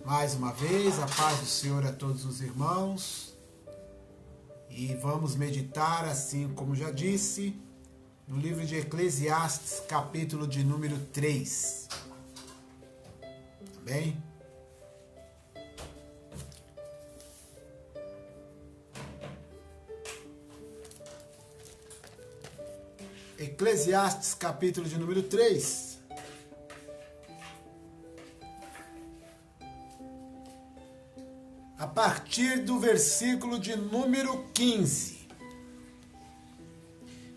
Mais uma vez, a paz do Senhor a todos os irmãos. E vamos meditar, assim como já disse, no livro de Eclesiastes, capítulo de número 3. Tá bem? Eclesiastes, capítulo de número 3. A partir do versículo de número 15.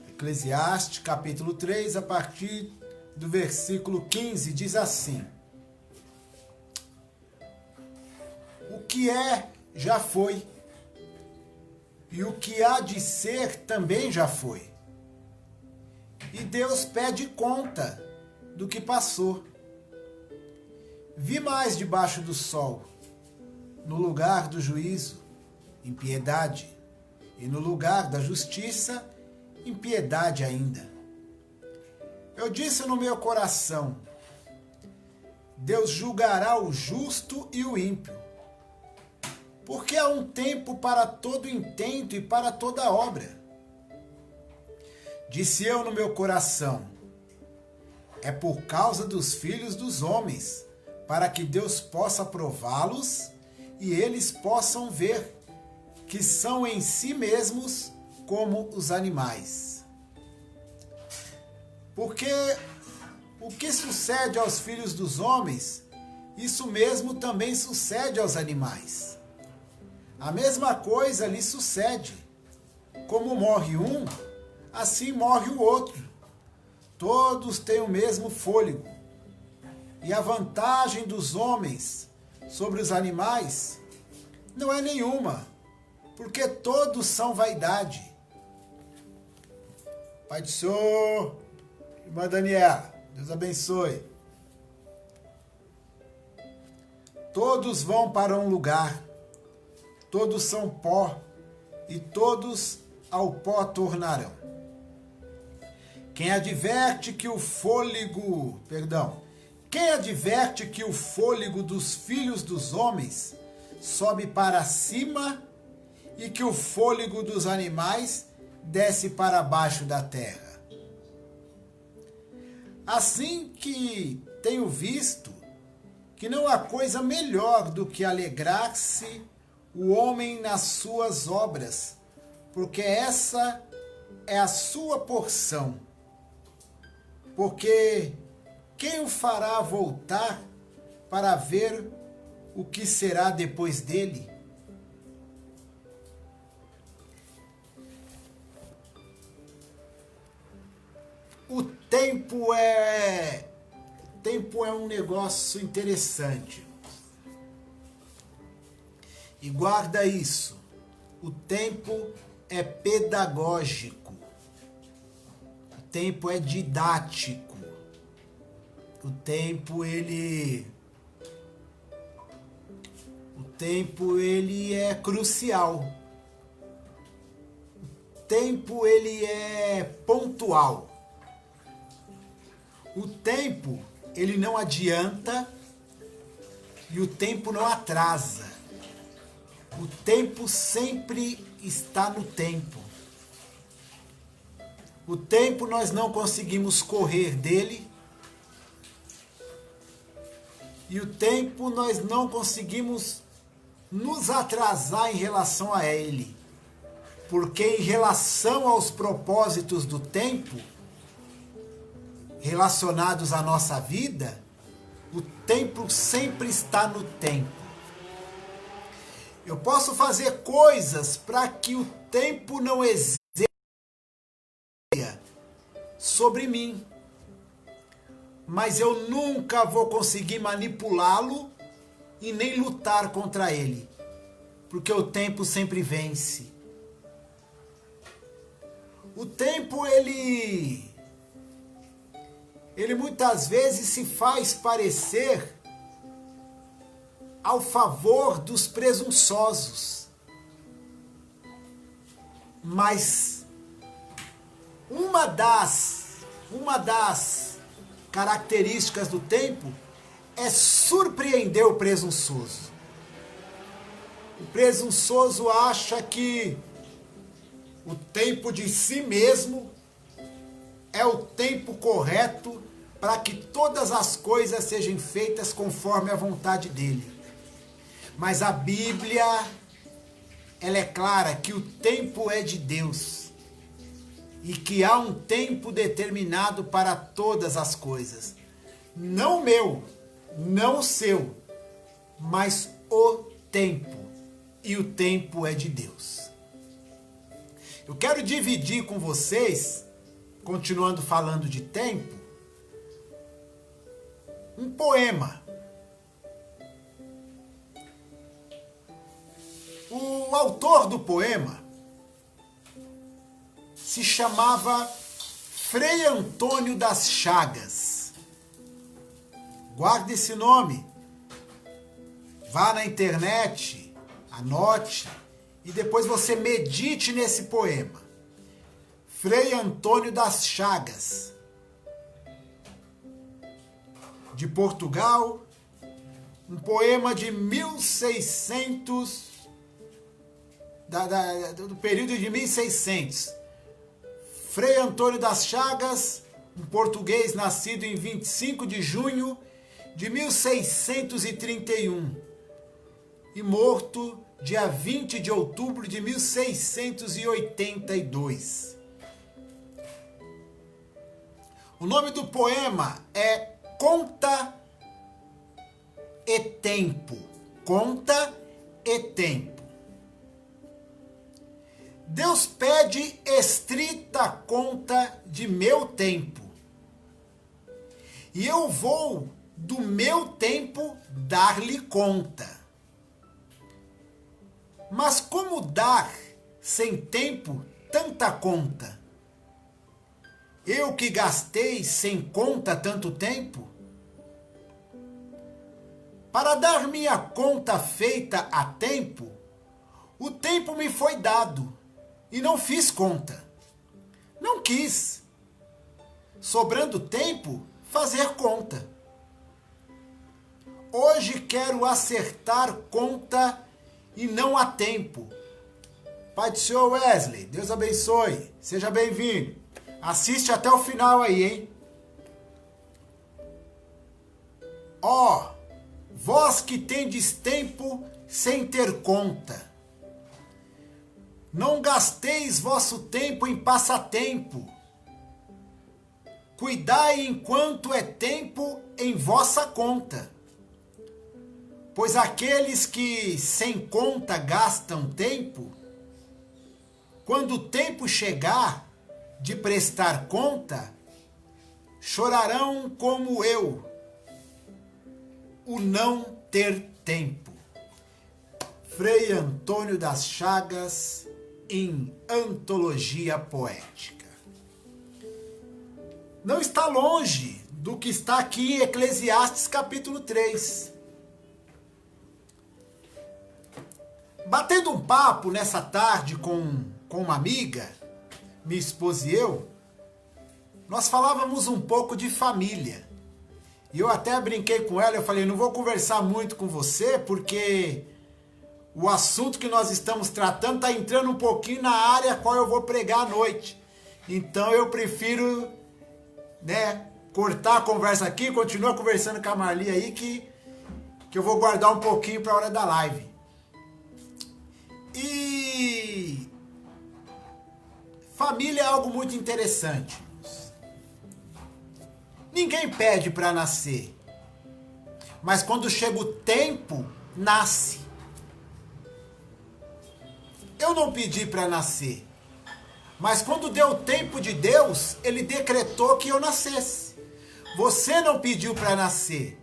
Eclesiastes, capítulo 3, a partir do versículo 15, diz assim: O que é, já foi, e o que há de ser também já foi. E Deus pede conta do que passou. Vi mais debaixo do sol, no lugar do juízo, impiedade, e no lugar da justiça, impiedade ainda. Eu disse no meu coração: Deus julgará o justo e o ímpio, porque há um tempo para todo intento e para toda obra. Disse eu no meu coração: é por causa dos filhos dos homens, para que Deus possa prová-los e eles possam ver que são em si mesmos como os animais. Porque o que sucede aos filhos dos homens, isso mesmo também sucede aos animais. A mesma coisa lhe sucede. Como morre um, assim morre o outro. Todos têm o mesmo fôlego. E a vantagem dos homens sobre os animais não é nenhuma, porque todos são vaidade. Pai do Senhor, irmã Daniela, Deus abençoe. Todos vão para um lugar, todos são pó, e todos ao pó tornarão. Quem adverte que o fôlego dos filhos dos homens sobe para cima e que o fôlego dos animais desce para baixo da terra. Assim que tenho visto que não há coisa melhor do que alegrar-se o homem nas suas obras, porque essa é a sua porção. Porque quem o fará voltar para ver o que será depois dele? O tempo é um negócio interessante. E guarda isso. O tempo é pedagógico. O tempo é didático. O tempo ele é crucial. O tempo ele é pontual. O tempo ele não adianta e o tempo não atrasa. O tempo sempre está no tempo. O tempo nós não conseguimos correr dele. E o tempo nós não conseguimos nos atrasar em relação a ele. Porque em relação aos propósitos do tempo, relacionados à nossa vida, o tempo sempre está no tempo. Eu posso fazer coisas para que o tempo não exerça sobre mim, mas eu nunca vou conseguir manipulá-lo e nem lutar contra ele, porque o tempo sempre vence. O tempo, ele muitas vezes se faz parecer ao favor dos presunçosos. Mas uma das características do tempo é surpreender o presunçoso. O presunçoso acha que o tempo de si mesmo é o tempo correto para que todas as coisas sejam feitas conforme a vontade dele. Mas a Bíblia, ela é clara que o tempo é de Deus e que há um tempo determinado para todas as coisas. Não o meu, não o seu, mas o tempo. E o tempo é de Deus. Eu quero dividir com vocês, continuando falando de tempo, um poema. O autor do poema se chamava Frei Antônio das Chagas. Guarde esse nome. Vá na internet, anote e depois você medite nesse poema. Frei Antônio das Chagas, de Portugal, um poema de 1600, do período de 1600. Frei Antônio das Chagas, um português nascido em 25 de junho de 1631 e morto dia 20 de outubro de 1682. O nome do poema é Conta e Tempo. Conta e Tempo. Deus pede estrita conta de meu tempo. E eu vou do meu tempo dar-lhe conta. Mas como dar sem tempo tanta conta? Eu que gastei sem conta tanto tempo? Para dar minha conta feita a tempo, o tempo me foi dado e não fiz conta. Não quis, sobrando tempo, fazer conta. Hoje quero acertar conta e não há tempo. Pai do Senhor Wesley, Deus abençoe, seja bem-vindo. Assiste até o final aí, hein? Ó, vós que tendes tempo sem ter conta, não gasteis vosso tempo em passatempo. Cuidai enquanto é tempo em vossa conta. Pois aqueles que sem conta gastam tempo, quando o tempo chegar de prestar conta, chorarão como eu, o não ter tempo. Frei Antônio das Chagas, em Antologia Poética. Não está longe do que está aqui em Eclesiastes capítulo 3. Batendo um papo nessa tarde com uma amiga, minha esposa e eu, nós falávamos um pouco de família. E eu até brinquei com ela, eu falei, não vou conversar muito com você, porque o assunto que nós estamos tratando está entrando um pouquinho na área a qual eu vou pregar à noite. Então eu prefiro, cortar a conversa aqui, continuar conversando com a Marli aí, que eu vou guardar um pouquinho para a hora da live. E família é algo muito interessante. Ninguém pede para nascer, mas quando chega o tempo, nasce. Eu não pedi para nascer, mas quando deu o tempo de Deus, Ele decretou que eu nascesse. Você não pediu para nascer,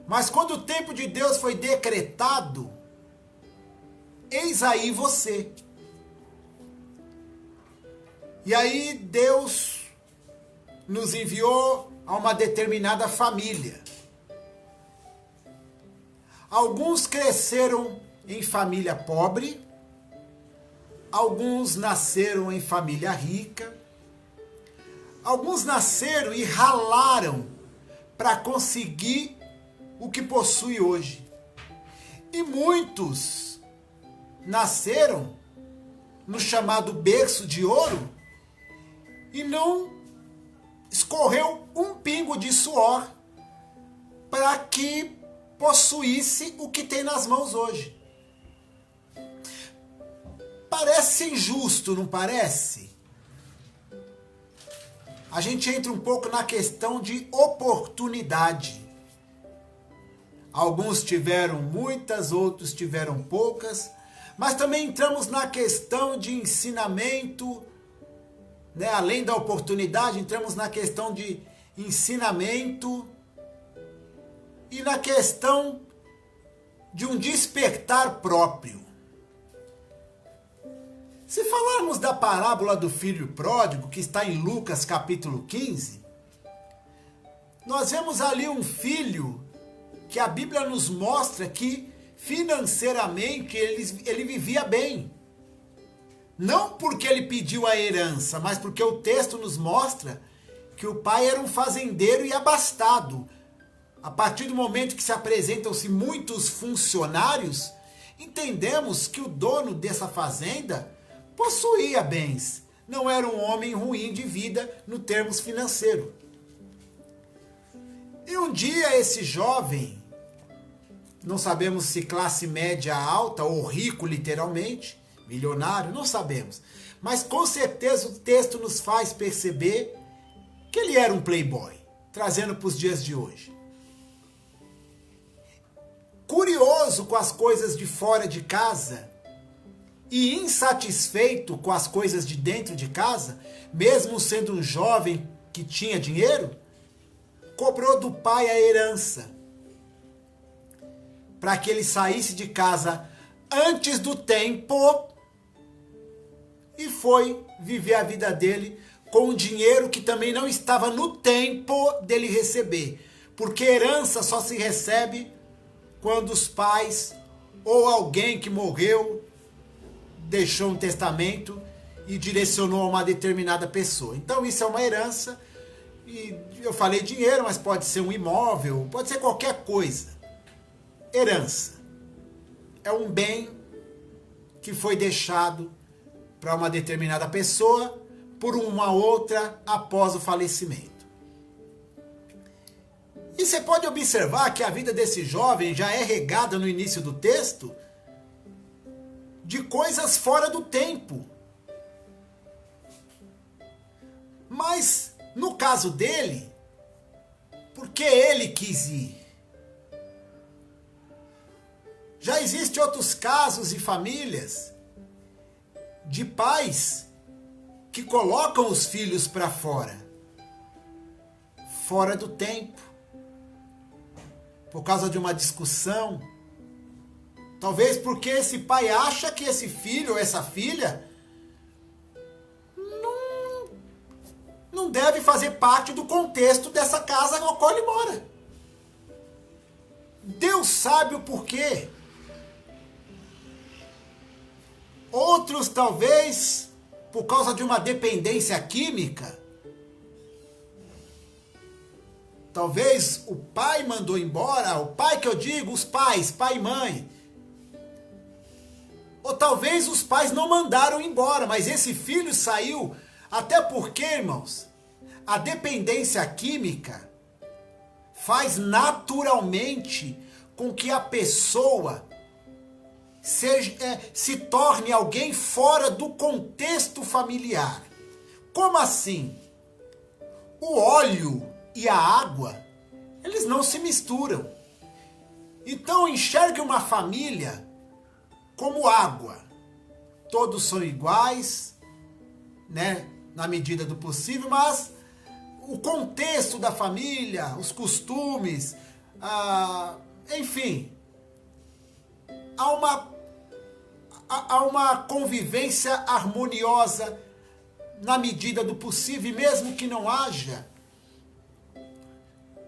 mas quando o tempo de Deus foi decretado, eis aí você. E aí Deus nos enviou a uma determinada família. Alguns cresceram em família pobre, alguns nasceram em família rica, alguns nasceram e ralaram para conseguir o que possui hoje. E muitos nasceram no chamado berço de ouro e não escorreu um pingo de suor para que possuísse o que tem nas mãos hoje. Parece injusto, não parece? A gente entra um pouco na questão de oportunidade. Alguns tiveram muitas, outros tiveram poucas, mas também entramos na questão de ensinamento, né? Além da oportunidade, entramos na questão de ensinamento e na questão de um despertar próprio. Se falarmos da parábola do filho pródigo, que está em Lucas capítulo 15, nós vemos ali um filho que a Bíblia nos mostra que financeiramente ele vivia bem. Não porque ele pediu a herança, mas porque o texto nos mostra que o pai era um fazendeiro e abastado. A partir do momento que se apresentam-se muitos funcionários, entendemos que o dono dessa fazenda possuía bens. Não era um homem ruim de vida no termos financeiro. E um dia esse jovem, não sabemos se classe média alta ou rico literalmente, milionário, não sabemos. Mas com certeza o texto nos faz perceber que ele era um playboy, trazendo para os dias de hoje. Curioso com as coisas de fora de casa e insatisfeito com as coisas de dentro de casa, mesmo sendo um jovem que tinha dinheiro, cobrou do pai a herança para que ele saísse de casa antes do tempo e foi viver a vida dele com um dinheiro que também não estava no tempo dele receber, porque herança só se recebe quando os pais ou alguém que morreu deixou um testamento e direcionou a uma determinada pessoa. Então isso é uma herança, e eu falei dinheiro, mas pode ser um imóvel, pode ser qualquer coisa. Herança é um bem que foi deixado para uma determinada pessoa por uma outra após o falecimento. E você pode observar que a vida desse jovem já é regada no início do texto de coisas fora do tempo. Mas, no caso dele, porque ele quis ir. Já existem outros casos e famílias de pais que colocam os filhos para fora do tempo, por causa de uma discussão. Talvez porque esse pai acha que esse filho ou essa filha não deve fazer parte do contexto dessa casa na qual ele mora. Deus sabe o porquê. Outros, talvez, por causa de uma dependência química. Talvez o pai mandou embora, o pai que eu digo, os pais, pai e mãe. Ou talvez os pais não mandaram embora, mas esse filho saiu. Até porque, irmãos, a dependência química faz naturalmente com que a pessoa se torne alguém fora do contexto familiar. Como assim? O óleo e a água, eles não se misturam. Então enxergue uma família como água. Todos são iguais, né, na medida do possível, mas o contexto da família, os costumes, enfim, há uma convivência harmoniosa na medida do possível, e mesmo que não haja,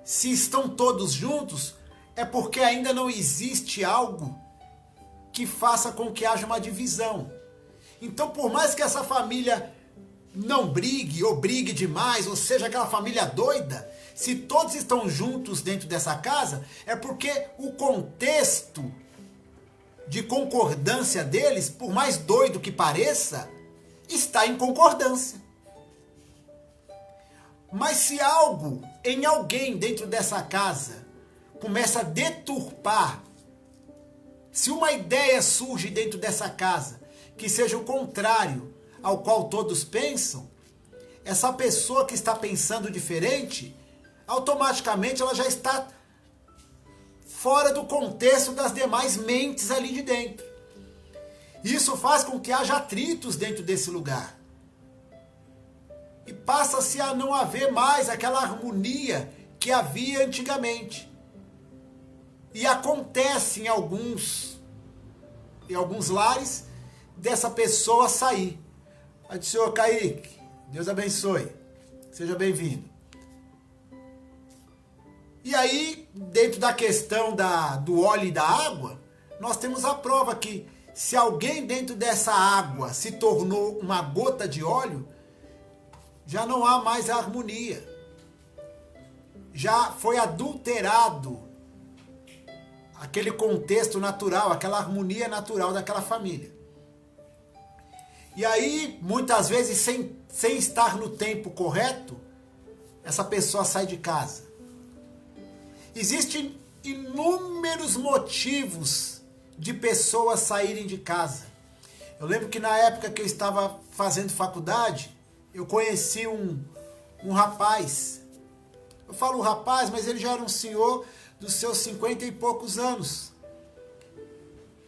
se estão todos juntos, é porque ainda não existe algo que faça com que haja uma divisão. Então, por mais que essa família não brigue, ou brigue demais, ou seja, aquela família doida, Se todos estão juntos dentro dessa casa, é porque o contexto de concordância deles, por mais doido que pareça, está em concordância. Mas se algo em alguém dentro dessa casa começa a deturpar, se uma ideia surge dentro dessa casa que seja o contrário ao qual todos pensam, essa pessoa que está pensando diferente, automaticamente ela já está fora do contexto das demais mentes ali de dentro. Isso faz com que haja atritos dentro desse lugar. E passa-se a não haver mais aquela harmonia que havia antigamente. E acontece em alguns lares dessa pessoa sair. Pai do Senhor Kaique, Deus abençoe. Seja bem-vindo. E aí, dentro da questão do óleo e da água, nós temos a prova que se alguém dentro dessa água se tornou uma gota de óleo, já não há mais harmonia. Já foi adulterado aquele contexto natural, aquela harmonia natural daquela família. E aí, muitas vezes, sem estar no tempo correto, essa pessoa sai de casa. Existem inúmeros motivos de pessoas saírem de casa. Eu lembro que na época que eu estava fazendo faculdade, eu conheci um rapaz. Eu falo rapaz, mas ele já era um senhor dos seus 50 e poucos anos.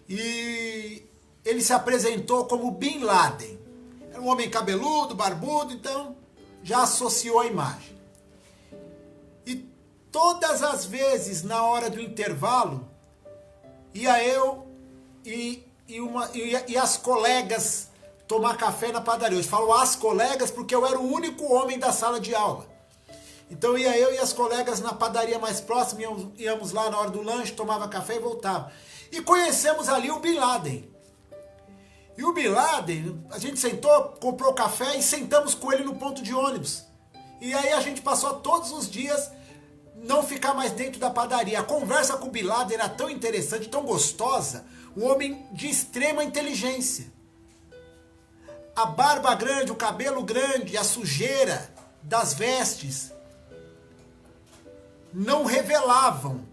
E ele se apresentou como Bin Laden. Era um homem cabeludo, barbudo, então já associou a imagem. E todas as vezes, na hora do intervalo, ia eu e as colegas tomar café na padaria. Eu falo as colegas porque eu era o único homem da sala de aula. Então ia eu e as colegas na padaria mais próxima, íamos lá na hora do lanche, tomava café e voltava. E conhecemos ali o Bin Laden. E o Bin Laden, a gente sentou, comprou café e sentamos com ele no ponto de ônibus. E aí a gente passou todos os dias não ficar mais dentro da padaria. A conversa com o Bin Laden era tão interessante, tão gostosa, um homem de extrema inteligência. A barba grande, o cabelo grande, a sujeira das vestes não revelavam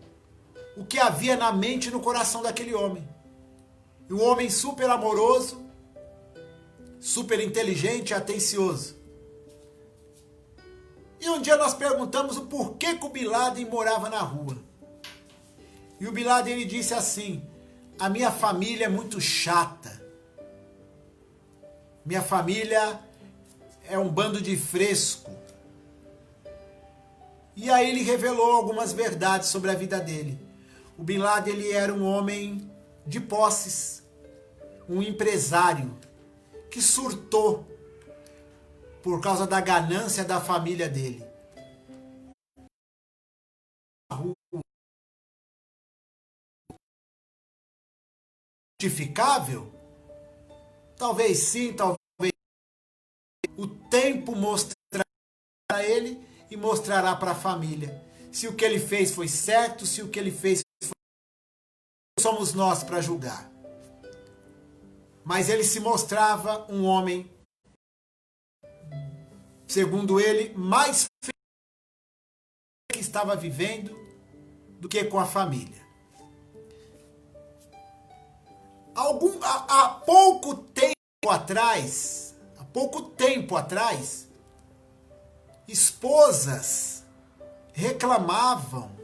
o que havia na mente e no coração daquele homem. E um homem super amoroso, super inteligente e atencioso. E um dia nós perguntamos o porquê que o Bin Laden morava na rua. E o Bin Laden ele disse assim: a minha família é muito chata. Minha família é um bando de fresco. E aí ele revelou algumas verdades sobre a vida dele. O Bin Laden ele era um homem de posses, um empresário que surtou por causa da ganância da família dele. Justificável? Talvez sim, talvez. O tempo mostrará para ele e mostrará para a família se o que ele fez foi certo, se o que ele fez foi... Somos nós para julgar. Mas ele se mostrava um homem, segundo ele, mais feliz que estava vivendo do que com a família. Há pouco tempo atrás, esposas reclamavam,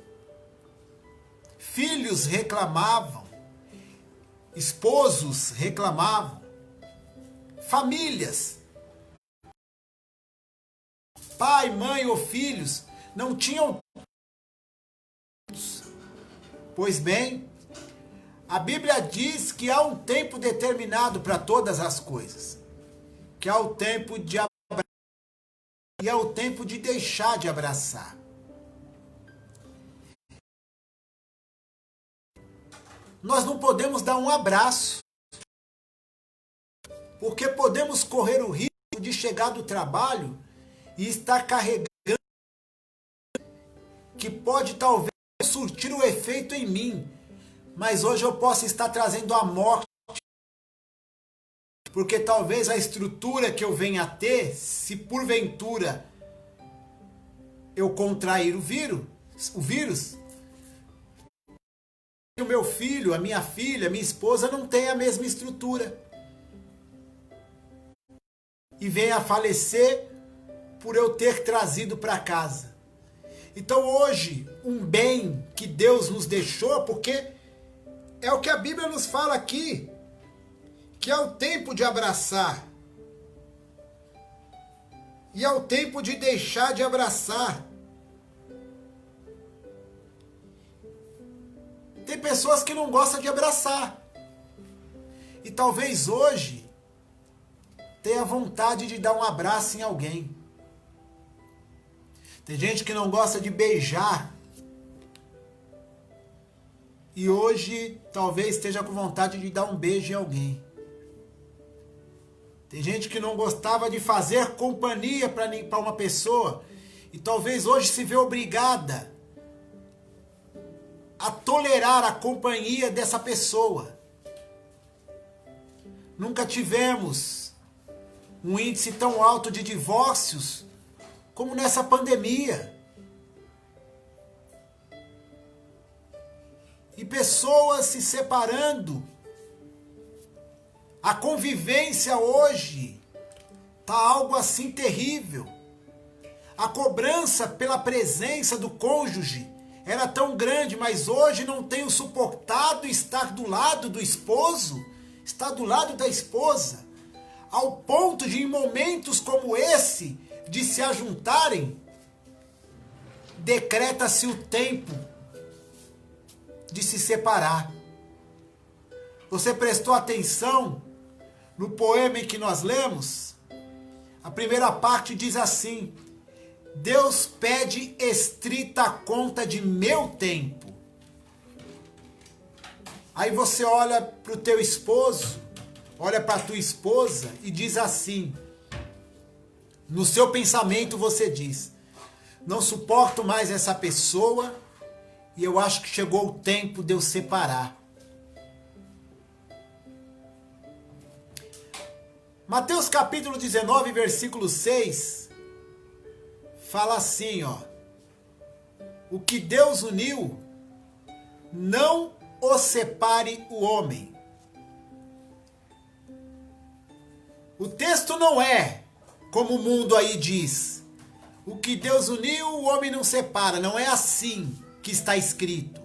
filhos reclamavam, esposos reclamavam, famílias, pai, mãe ou filhos, não tinham. Pois bem, a Bíblia diz que há um tempo determinado para todas as coisas, que há o tempo de abraçar e há o tempo de deixar de abraçar. Nós não podemos dar um abraço, porque podemos correr o risco de chegar do trabalho e estar carregando que pode talvez surtir o efeito em mim, mas hoje eu posso estar trazendo a morte, porque talvez a estrutura que eu venha a ter, se porventura eu contrair o vírus, o meu filho, a minha filha, a minha esposa não tem a mesma estrutura e venha a falecer por eu ter trazido para casa. Então hoje, um bem que Deus nos deixou, porque é o que a Bíblia nos fala aqui, que é o tempo de abraçar e é o tempo de deixar de abraçar. Tem pessoas que não gostam de abraçar e talvez hoje tenha vontade de dar um abraço em alguém. Tem gente que não gosta de beijar e hoje talvez esteja com vontade de dar um beijo em alguém. Tem gente que não gostava de fazer companhia para uma pessoa e talvez hoje se vê obrigada a tolerar a companhia dessa pessoa. Nunca tivemos um índice tão alto de divórcios como nessa pandemia. E pessoas se separando. A convivência hoje tá algo assim terrível. A cobrança pela presença do cônjuge era tão grande, mas hoje não tenho suportado estar do lado do esposo, estar do lado da esposa, ao ponto de, em momentos como esse, de se ajuntarem, decreta-se o tempo de se separar. Você prestou atenção no poema em que nós lemos? A primeira parte diz assim: Deus pede estrita conta de meu tempo. Aí você olha para o teu esposo, olha para a tua esposa e diz assim, no seu pensamento você diz: não suporto mais essa pessoa e eu acho que chegou o tempo de eu separar. Mateus capítulo 19, versículo 6, fala assim, ó: o que Deus uniu, não o separe o homem. O texto não é como o mundo aí diz: o que Deus uniu, o homem não separa. Não é assim que está escrito.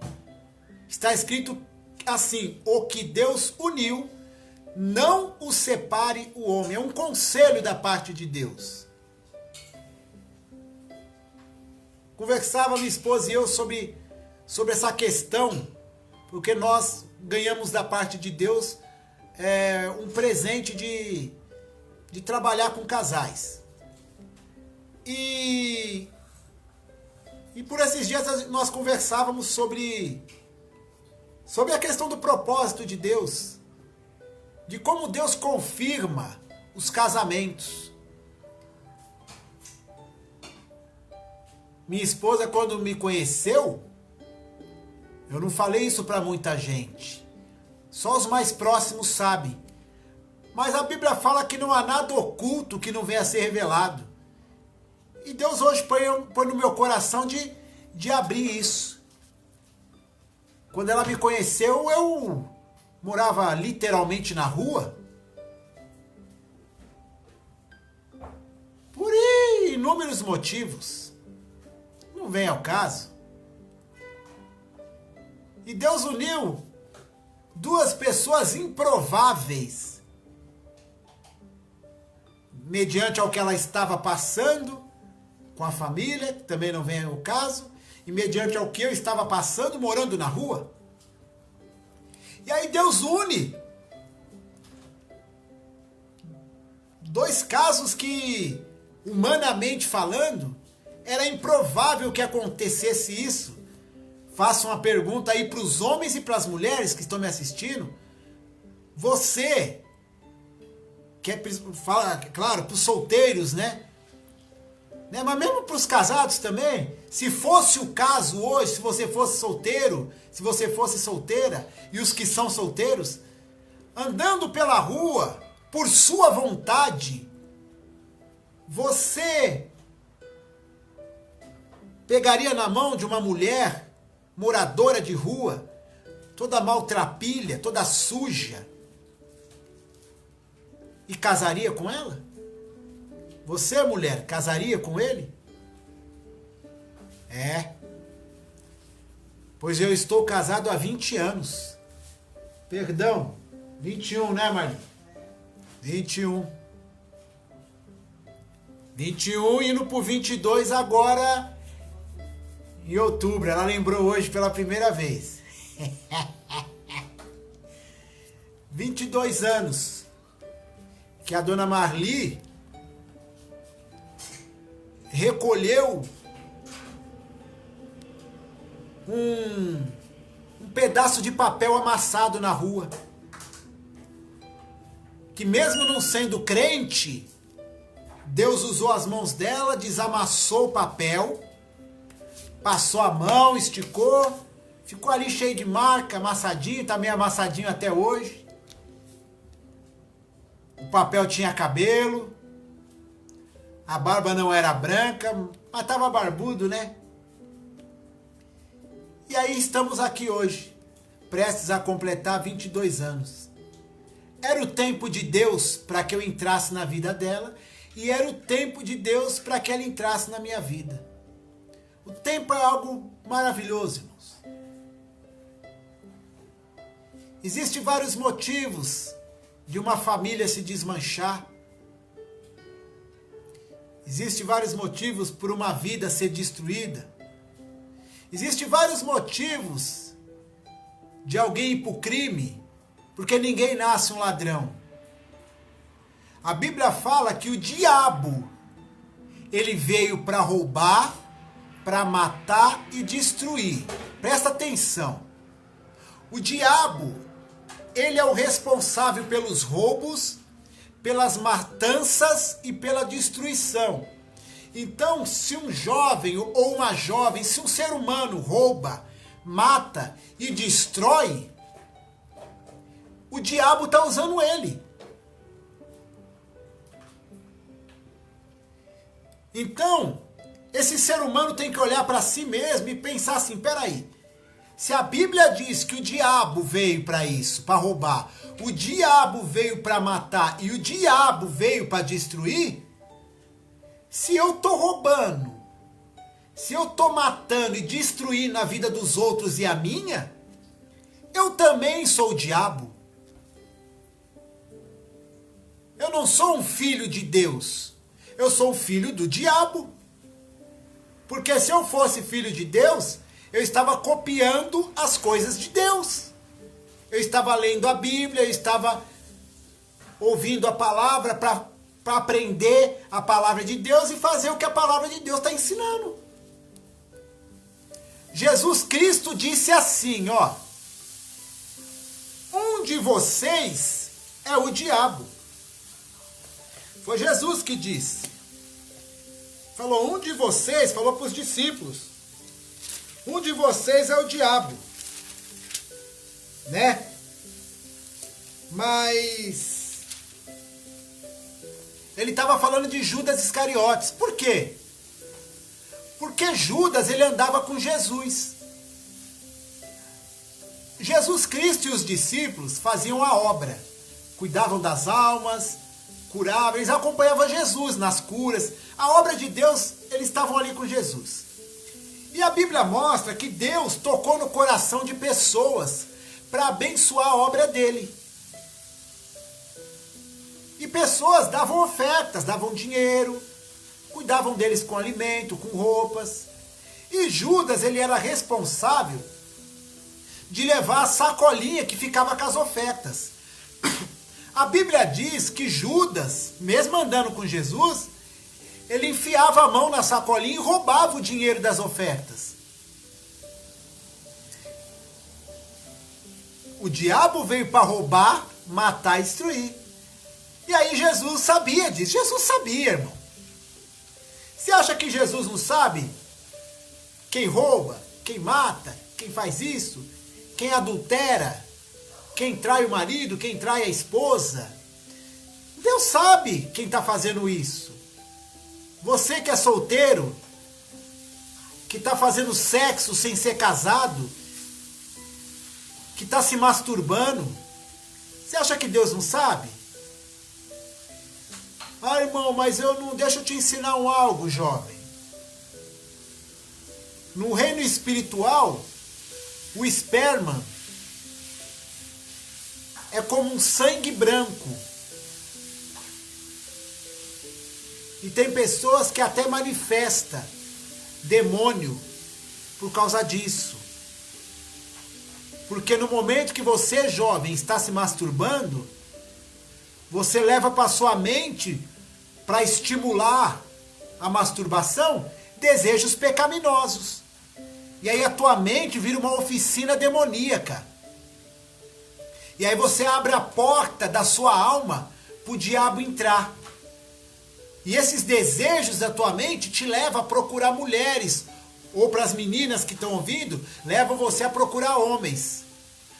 Está escrito assim: o que Deus uniu, não o separe o homem. É um conselho da parte de Deus. Conversava minha esposa e eu sobre essa questão, porque nós ganhamos da parte de Deus um presente de trabalhar com casais. E por esses dias nós conversávamos sobre a questão do propósito de Deus, de como Deus confirma os casamentos. Minha esposa, quando me conheceu, eu não falei isso para muita gente, só os mais próximos sabem. Mas a Bíblia fala que não há nada oculto que não venha a ser revelado. E Deus hoje põe no meu coração de abrir isso. Quando ela me conheceu, eu morava literalmente na rua. Por inúmeros motivos. Não vem ao caso. E Deus uniu duas pessoas improváveis, mediante ao que ela estava passando com a família, que também não vem ao caso, e mediante ao que eu estava passando morando na rua. E aí Deus une dois casos que, humanamente falando, era improvável que acontecesse isso. Faço uma pergunta aí para os homens e para as mulheres que estão me assistindo. Você, fala, claro, para os solteiros, né? né? Mas mesmo para os casados também, se fosse o caso hoje, se você fosse solteiro, se você fosse solteira, e os que são solteiros, andando pela rua, por sua vontade, você pegaria na mão de uma mulher moradora de rua, toda maltrapilha, toda suja, e casaria com ela? Você, mulher, casaria com ele? É. Pois eu estou casado há 20 anos. Perdão, 21, né, Marli? 21. 21 indo pro 22 agora em outubro. Ela lembrou hoje pela primeira vez. 22 anos que a dona Marli recolheu um pedaço de papel amassado na rua. Que mesmo não sendo crente, Deus usou as mãos dela, desamassou o papel, passou a mão, esticou, ficou ali cheio de marca, amassadinho, tá meio amassadinho até hoje. O papel tinha cabelo, a barba não era branca, mas tava barbudo, né? E aí estamos aqui hoje, prestes a completar 22 anos. Era o tempo de Deus para que eu entrasse na vida dela, e era o tempo de Deus para que ela entrasse na minha vida. O tempo é algo maravilhoso, irmãos. Existem vários motivos de uma família se desmanchar. Existem vários motivos por uma vida ser destruída. Existem vários motivos de alguém ir para o crime, porque ninguém nasce um ladrão. A Bíblia fala que o diabo, ele veio para roubar, para matar e destruir. Presta atenção. O diabo, ele é o responsável pelos roubos, pelas matanças e pela destruição. Então, se um jovem ou uma jovem, se um ser humano rouba, mata e destrói, o diabo está usando ele. Então, esse ser humano tem que olhar para si mesmo e pensar assim, peraí, se a Bíblia diz que o diabo veio para isso, para roubar, o diabo veio para matar e o diabo veio para destruir, se eu tô roubando, se eu tô matando e destruindo a vida dos outros e a minha, eu também sou o diabo. Eu não sou um filho de Deus, eu sou um filho do diabo. Porque se eu fosse filho de Deus, eu estava copiando as coisas de Deus. Eu estava lendo a Bíblia, eu estava ouvindo a palavra para aprender a palavra de Deus e fazer o que a palavra de Deus está ensinando. Jesus Cristo disse assim, ó, um de vocês é o diabo. Foi Jesus que disse. Falou, um de vocês, falou para os discípulos, um de vocês é o diabo, né? Mas ele estava falando de Judas Iscariotes. Por quê? Porque Judas, ele andava com Jesus. Jesus Cristo e os discípulos faziam a obra, cuidavam das almas, curavam, eles acompanhavam Jesus nas curas. A obra de Deus, eles estavam ali com Jesus. E a Bíblia mostra que Deus tocou no coração de pessoas para abençoar a obra dele. E pessoas davam ofertas, davam dinheiro, cuidavam deles com alimento, com roupas. E Judas, ele era responsável de levar a sacolinha que ficava com as ofertas. A Bíblia diz que Judas, mesmo andando com Jesus, ele enfiava a mão na sacolinha e roubava o dinheiro das ofertas. O diabo veio para roubar, matar e destruir. E aí Jesus sabia disso. Jesus sabia, irmão. Se acha que Jesus não sabe quem rouba, quem mata, quem faz isso, quem adultera, quem trai o marido, quem trai a esposa? Deus sabe quem está fazendo isso. Você que é solteiro, que está fazendo sexo sem ser casado, que está se masturbando, você acha que Deus não sabe? Ah, irmão, mas eu não... Deixa eu te ensinar algo, jovem. No reino espiritual, o esperma é como um sangue branco. E tem pessoas que até manifestam demônio por causa disso. Porque no momento que você, jovem, está se masturbando, você leva para sua mente, para estimular a masturbação, desejos pecaminosos. E aí a tua mente vira uma oficina demoníaca. E aí você abre a porta da sua alma para o diabo entrar. E esses desejos da tua mente te levam a procurar mulheres. Ou para as meninas que estão ouvindo, levam você a procurar homens.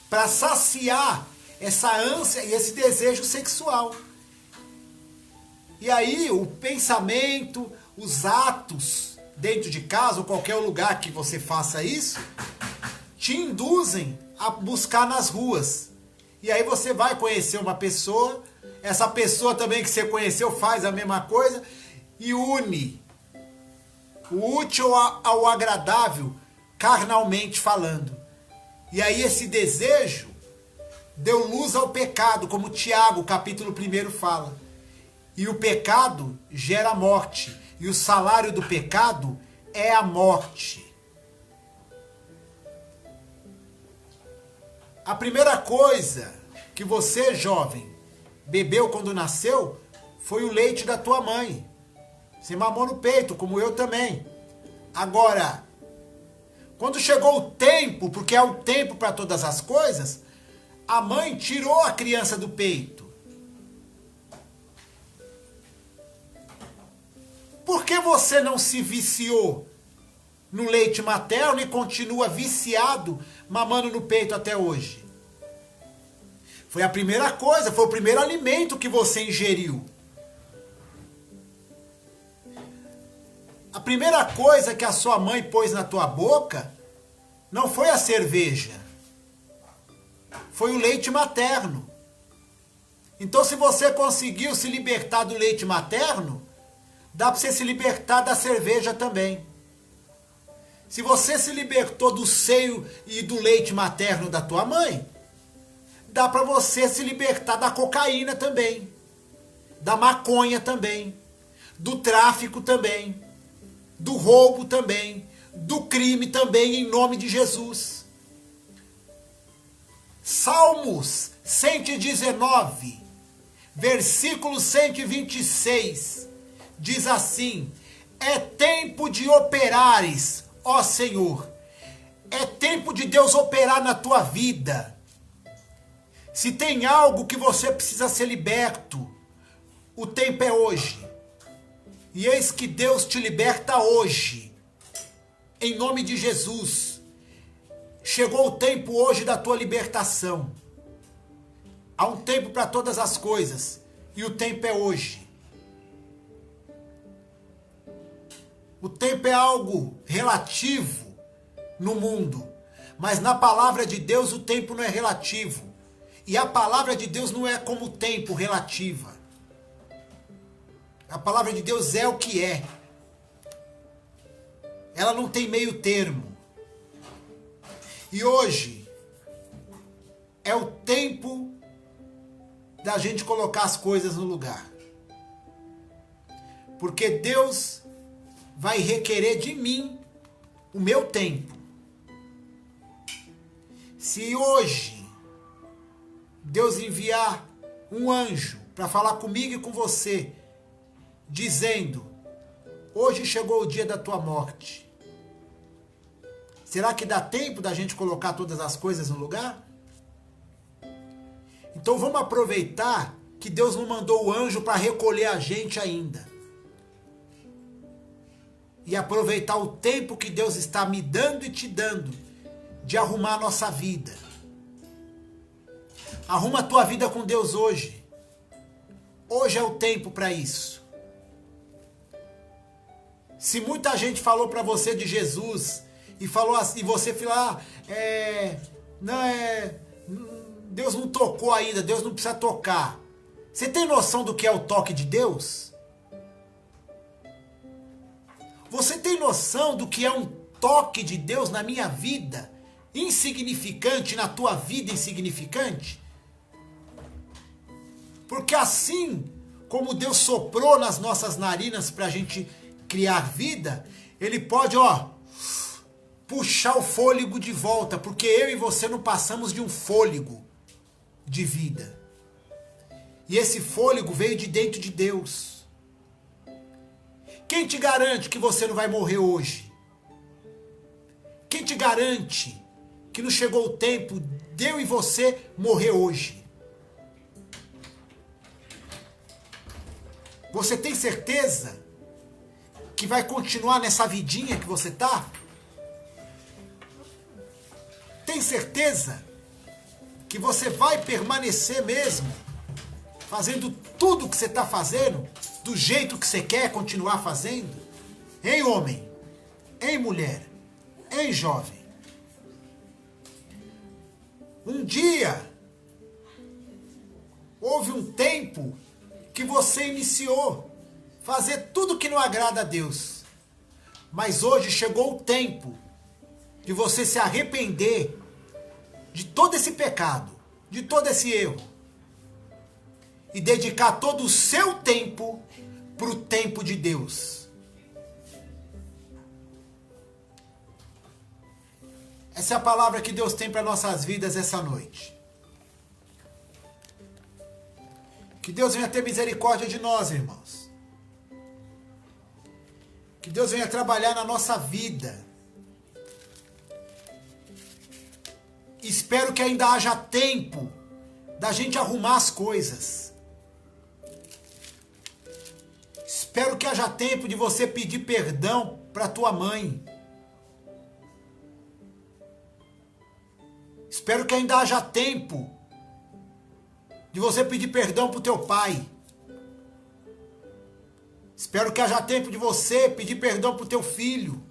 Para saciar essa ânsia e esse desejo sexual. E aí o pensamento, os atos dentro de casa ou qualquer lugar que você faça isso, te induzem a buscar nas ruas. E aí você vai conhecer uma pessoa, essa pessoa também que você conheceu faz a mesma coisa e une o útil ao agradável, carnalmente falando. E aí esse desejo deu luz ao pecado, como Tiago, capítulo 1 fala. E o pecado gera morte. E o salário do pecado é a morte. A primeira coisa que você, jovem, bebeu quando nasceu foi o leite da tua mãe. Você mamou no peito, como eu também. Agora, quando chegou o tempo, porque é o tempo para todas as coisas, a mãe tirou a criança do peito. Por que você não se viciou no leite materno e continua viciado, mamando no peito até hoje? Foi a primeira coisa, foi o primeiro alimento que você ingeriu. A primeira coisa que a sua mãe pôs na tua boca não foi a cerveja. Foi o leite materno. Então, se você conseguiu se libertar do leite materno, dá para você se libertar da cerveja também. Se você se libertou do seio e do leite materno da tua mãe, dá para você se libertar da cocaína também, da maconha também, do tráfico também, do roubo também, do crime também, em nome de Jesus. Salmos 119, versículo 126, diz assim: é tempo de operares, ó Senhor, é tempo de Deus operar na tua vida. Se tem algo que você precisa ser liberto, o tempo é hoje. E eis que Deus te liberta hoje, em nome de Jesus. Chegou o tempo hoje da tua libertação. Há um tempo para todas as coisas, e o tempo é hoje. O tempo é algo relativo no mundo, mas na palavra de Deus o tempo não é relativo. E a palavra de Deus não é como o tempo relativa. A palavra de Deus é o que é. Ela não tem meio termo. E hoje é o tempo da gente colocar as coisas no lugar. Porque Deus vai requerer de mim o meu tempo. Se hoje Deus enviar um anjo para falar comigo e com você, dizendo: hoje chegou o dia da tua morte, será que dá tempo da gente colocar todas as coisas no lugar? Então vamos aproveitar que Deus não mandou o anjo para recolher a gente ainda. e aproveitar o tempo que Deus está me dando e te dando de arrumar a nossa vida. Arruma a tua vida com Deus hoje. Hoje é o tempo para isso. Se muita gente falou para você de Jesus e falou assim, e você falou, Deus não tocou ainda, Deus não precisa tocar. Você tem noção do que é o toque de Deus? Você tem noção do que é um toque de Deus na minha vida? Insignificante, na tua vida insignificante? Porque assim como Deus soprou nas nossas narinas para a gente criar vida, Ele pode, puxar o fôlego de volta, porque eu e você não passamos de um fôlego de vida. E esse fôlego veio de dentro de Deus. Quem te garante que você não vai morrer hoje? Quem te garante que não chegou o tempo de eu e você morrer hoje? Você tem certeza que vai continuar nessa vidinha que você tá? Tem certeza que você vai permanecer mesmo fazendo tudo que você está fazendo do jeito que você quer continuar fazendo? Hein, homem? Hein, mulher? Hein, jovem? Um dia houve um tempo que você iniciou fazer tudo que não agrada a Deus. Mas hoje chegou o tempo de você se arrepender de todo esse pecado, de todo esse erro, e dedicar todo o seu tempo para o tempo de Deus. Essa é a palavra que Deus tem para nossas vidas essa noite. Que Deus venha ter misericórdia de nós, irmãos. Que Deus venha trabalhar na nossa vida. Espero que ainda haja tempo da gente arrumar as coisas. Espero que haja tempo de você pedir perdão para tua mãe. Espero que ainda haja tempo de você pedir perdão para o teu pai. Espero que haja tempo de você pedir perdão para o teu filho.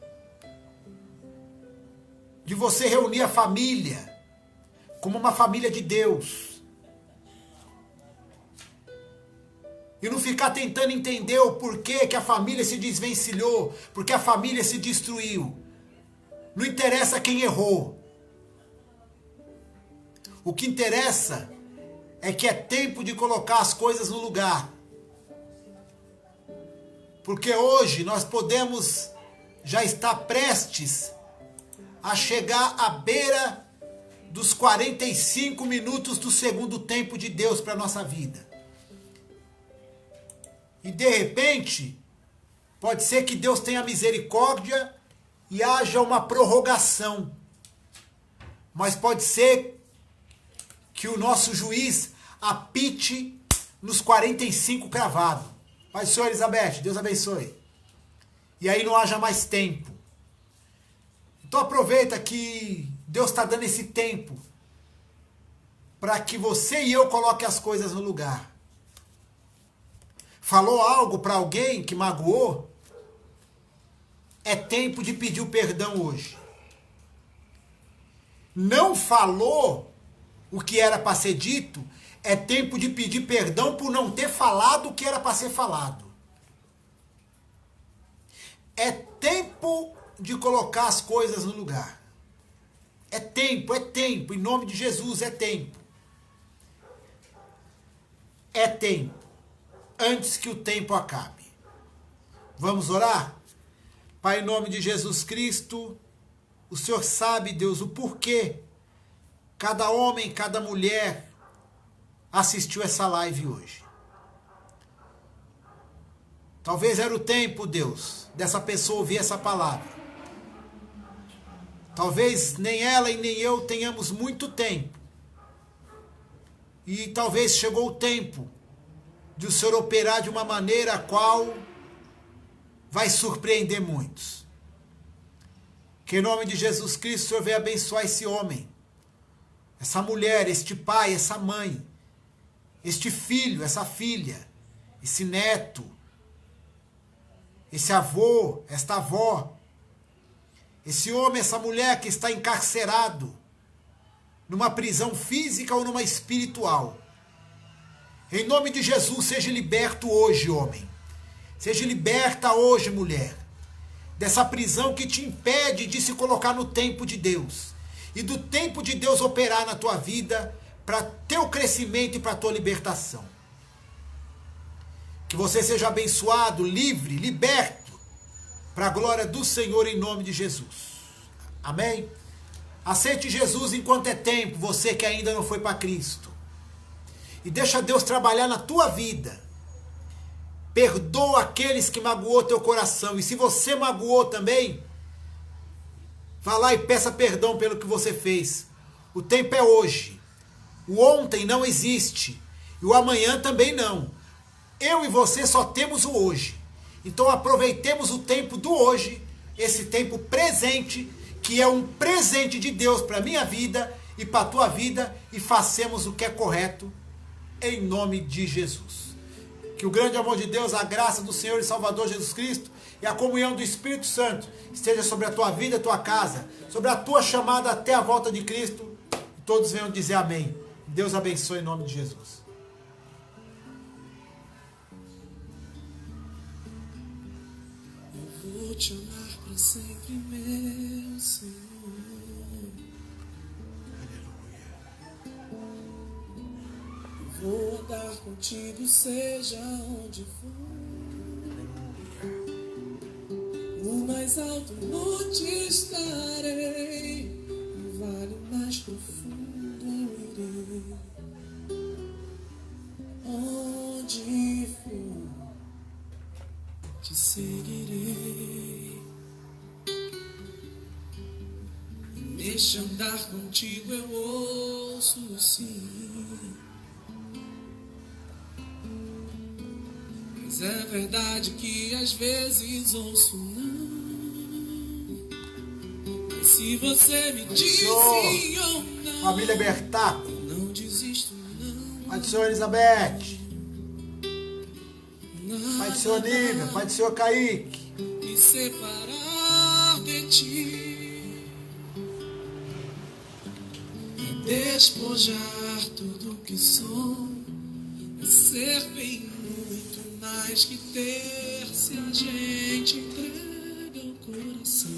De você reunir a família como uma família de Deus. E não ficar tentando entender o porquê que a família se desvencilhou, porque a família se destruiu. Não interessa quem errou. O que interessa é que é tempo de colocar as coisas no lugar. Porque hoje nós podemos já estar prestes a chegar à beira dos 45 minutos do segundo tempo de Deus para a nossa vida. E de repente, pode ser que Deus tenha misericórdia e haja uma prorrogação. Mas pode ser que o nosso juiz apite nos 45 cravado. Pai do Senhor, Elizabeth, Deus abençoe. E aí não haja mais tempo. Então aproveita que Deus está dando esse tempo para que você e eu coloquem as coisas no lugar. Falou algo para alguém que magoou? É tempo de pedir o perdão hoje. Não falou o que era para ser dito? É tempo de pedir perdão por não ter falado o que era para ser falado. É tempo de colocar as coisas no lugar. É tempo, em nome de Jesus, é tempo. É tempo, antes que o tempo acabe. Vamos orar? Pai, em nome de Jesus Cristo, o Senhor sabe, Deus, o porquê cada homem, cada mulher assistiu essa live hoje. Talvez era o tempo, Deus, dessa pessoa ouvir essa palavra. Talvez nem ela e nem eu tenhamos muito tempo. E talvez chegou o tempo de o Senhor operar de uma maneira a qual vai surpreender muitos. Que em nome de Jesus Cristo, o Senhor venha abençoar esse homem, essa mulher, este pai, essa mãe, este filho, essa filha, esse neto, esse avô, esta avó, esse homem, essa mulher que está encarcerado numa prisão física ou numa espiritual. Em nome de Jesus, seja liberto hoje, homem. Seja liberta hoje, mulher, dessa prisão que te impede de se colocar no tempo de Deus e do tempo de Deus operar na tua vida para teu crescimento e para tua libertação. Que você seja abençoado, livre, liberto, para a glória do Senhor em nome de Jesus. Amém? Aceite Jesus enquanto é tempo, você que ainda não foi para Cristo. E deixa Deus trabalhar na tua vida. Perdoa aqueles que magoou teu coração. E se você magoou também, vá lá e peça perdão pelo que você fez. O tempo é hoje. O ontem não existe. E o amanhã também não. Eu e você só temos o hoje. Então aproveitemos o tempo do hoje, esse tempo presente, que é um presente de Deus para a minha vida e para a tua vida, e façamos o que é correto, em nome de Jesus. Que o grande amor de Deus, a graça do Senhor e Salvador Jesus Cristo e a comunhão do Espírito Santo esteja sobre a tua vida e a tua casa, sobre a tua chamada até a volta de Cristo. E todos venham dizer amém. Deus abençoe em nome de Jesus. Eu vou te amar para sempre, meu Senhor. Vou andar contigo, seja onde for. No mais alto monte estarei, no vale mais profundo eu irei. Onde for, te seguirei. Deixa andar contigo, eu ouço sim. Mas é verdade que às vezes ouço não. Mas se você me diz sim ou não, família Bertaco, não desisto não. Pai do Senhor Elizabeth, Pai do Senhor Nívia, Pai do Senhor Kaique, Me separar de ti e despojar tudo que sou, é ser bem muito mais que ter se a gente entrega o coração.